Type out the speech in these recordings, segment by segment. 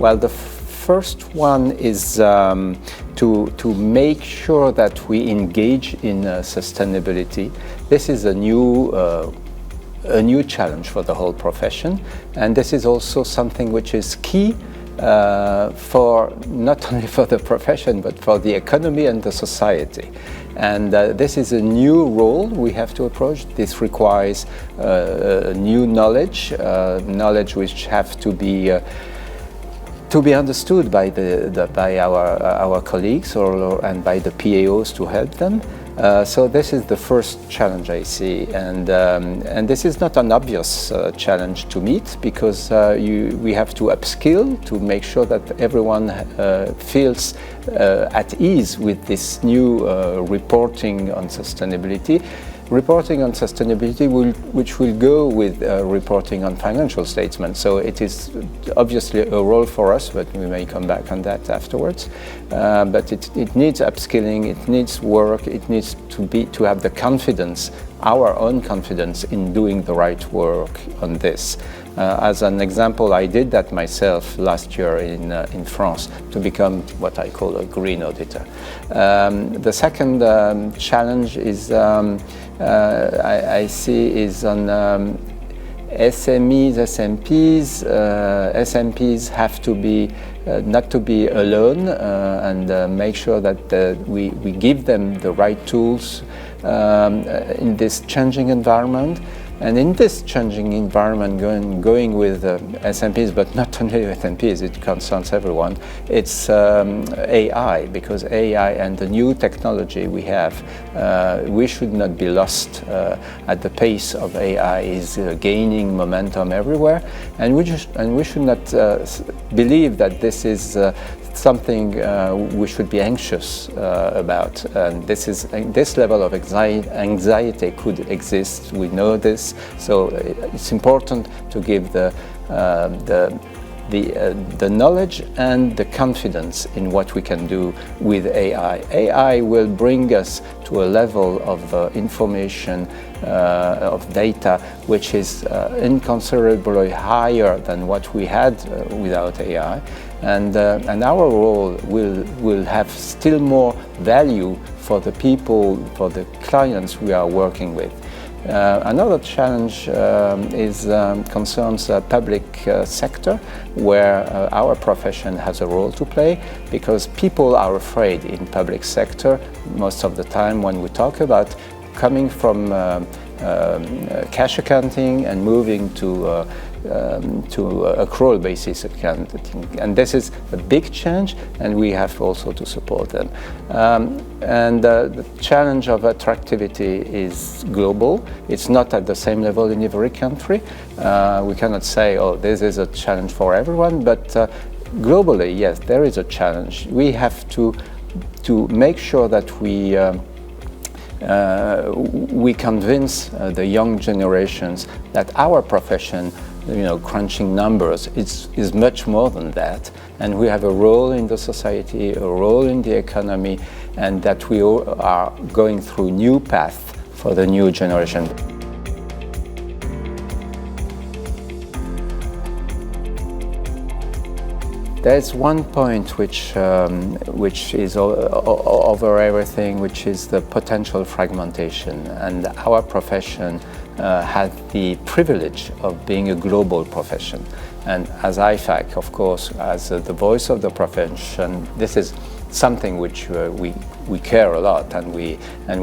Well, the first one is to make sure that we engage in sustainability. This is a new challenge for the whole profession, and this is also something which is key for not only for the profession but for the economy and the society. And this is a new role we have to approach. This requires new knowledge, knowledge which have to be understood by our colleagues and by the PAOs to help them. So this is the first challenge I see, and this is not an obvious challenge to meet, because we have to upskill to make sure that everyone feels at ease with this new reporting on sustainability. Reporting on sustainability which will go with reporting on financial statements. So it is obviously a role for us, but we may come back on that afterwards. But it needs upskilling, it needs work, it needs to have the confidence, our own confidence in doing the right work on this. As an example, I did that myself last year in France to become what I call a green auditor. The second challenge is I see is on SMEs, SMPs. SMPs have to be not to be alone and make sure that we give them the right tools in this changing environment. And in this changing environment, going with SMPs, but not only SMPs, it concerns everyone, it's AI, because AI and the new technology we have, we should not be lost at the pace of AI is gaining momentum everywhere, and we should not believe that this is something we should be anxious about. And this level of anxiety could exist. We know this, so it's important to give the knowledge and the confidence in what we can do with AI. AI will bring us to a level of information, of data, which is incomparably higher than what we had without AI. And our role will have still more value for the people, for the clients we are working with. Another challenge concerns the public sector, where our profession has a role to play, because people are afraid in public sector most of the time when we talk about coming from cash accounting and moving to accrual basis accounting, and this is a big change, and we have also to support them. And the challenge of attractivity is global. It's not at the same level in every country. We cannot say, oh, this is a challenge for everyone, but globally, yes, there is a challenge. We have to make sure that we convince the young generations that our profession, crunching numbers, is much more than that, and we have a role in the society, a role in the economy, and that we are going through new path for the new generation. There's one point which is over everything, which is the potential fragmentation, and our profession has the privilege of being a global profession. And as IFAC, of course, as the voice of the profession, this is something which we care a lot, and we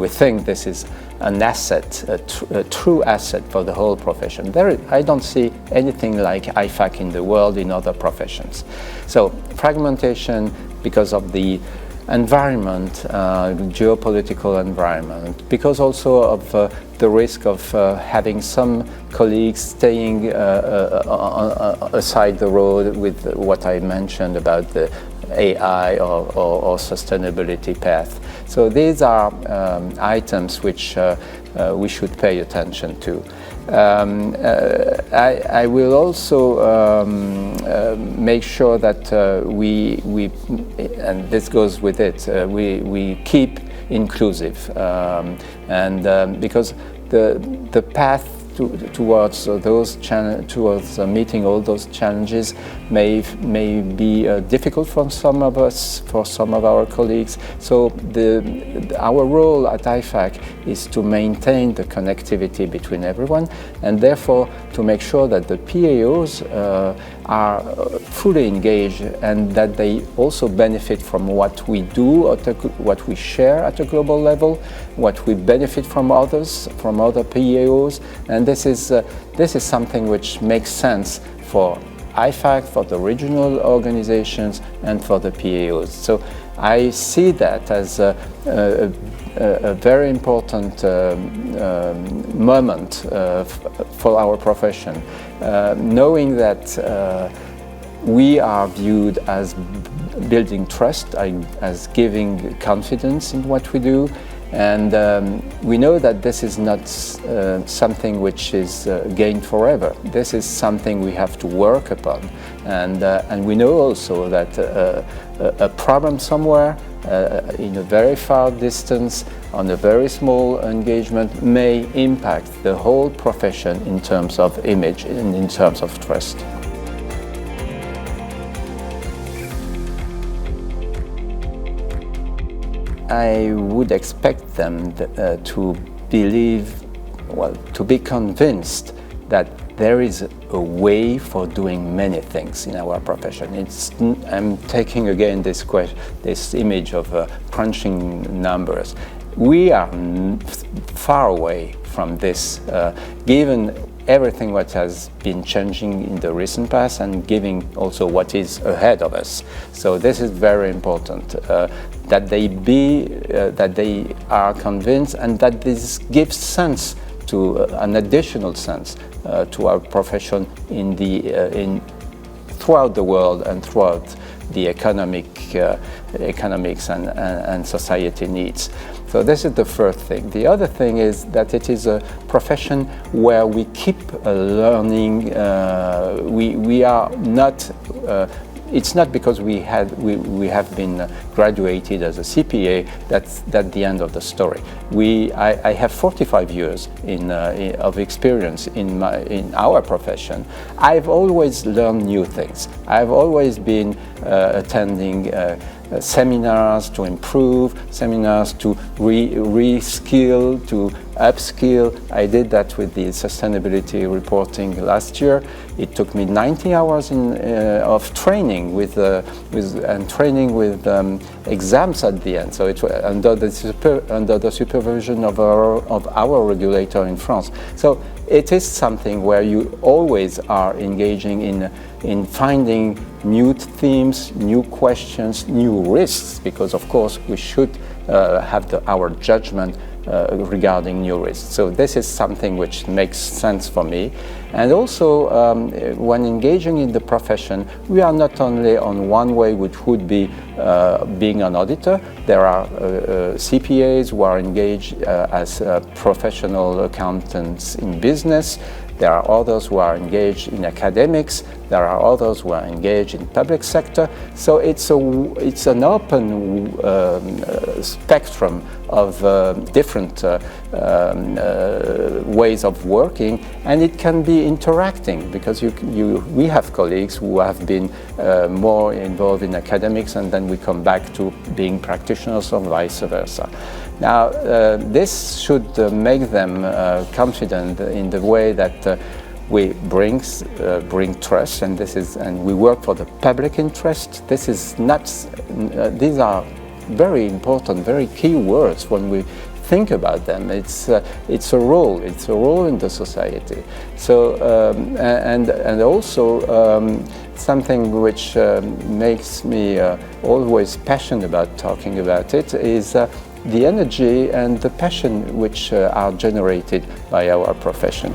think this is an asset, a true asset for the whole profession. I don't see anything like IFAC in the world in other professions. So fragmentation because of the environment, geopolitical environment, because also of the risk of having some colleagues staying aside the road with what I mentioned about the AI or sustainability path. So these are items which we should pay attention to. I will also make sure that we and this goes with it, we keep inclusive, and because the path towards towards meeting all those challenges may be difficult for some of us, for some of our colleagues. So our role at IFAC is to maintain the connectivity between everyone, and therefore to make sure that the PAOs are fully engaged and that they also benefit from what we do, what we share at a global level, what we benefit from others, from other PAOs, and this is something which makes sense for IFAC, for the regional organizations, and for the PAOs. So I see that as a very important moment for our profession, knowing that we are viewed as building trust, as giving confidence in what we do, and we know that this is not something which is gained forever. This is something we have to work upon, and we know also that a problem somewhere in a very far distance, on a very small engagement, may impact the whole profession in terms of image and in terms of trust. I would expect them to believe, well, to be convinced that there is a way for doing many things in our profession. I'm taking again this image of crunching numbers. We are far away from this, given everything what has been changing in the recent past and giving also what is ahead of us. So this is very important, that they are convinced, and that this gives sense to an additional sense to our profession throughout the world and throughout the economics and society needs. So this is the first thing. The other thing is that it is a profession where we keep learning. We are not. It's not because we have been graduated as a CPA that's the end of the story. I have 45 years of experience in our profession. I've always learned new things. I've always been attending seminars to improve, seminars to re-skill, to upskill. I did that with the sustainability reporting last year. It took me 90 hours of training with exams at the end. So it under the supervision of our regulator in France. So it is something where you always are engaging in finding new themes, new questions, new risks, because of course we should have our judgment regarding new risks. So this is something which makes sense for me. And also, when engaging in the profession, we are not only on one way, which would be being an auditor. There are CPAs who are engaged as professional accountants in business. There are others who are engaged in academics. There are others who are engaged in public sector. So it's an open spectrum of different ways of working, and it can be interacting, because we have colleagues who have been more involved in academics, and then we come back to being practitioners, or vice versa. Now, this should make them confident in the way that we bring trust, and we work for the public interest. These are very important, very key words when we think about them. It's a role in the society. So and also something which makes me always passionate about talking about it is the energy and the passion which are generated by our profession.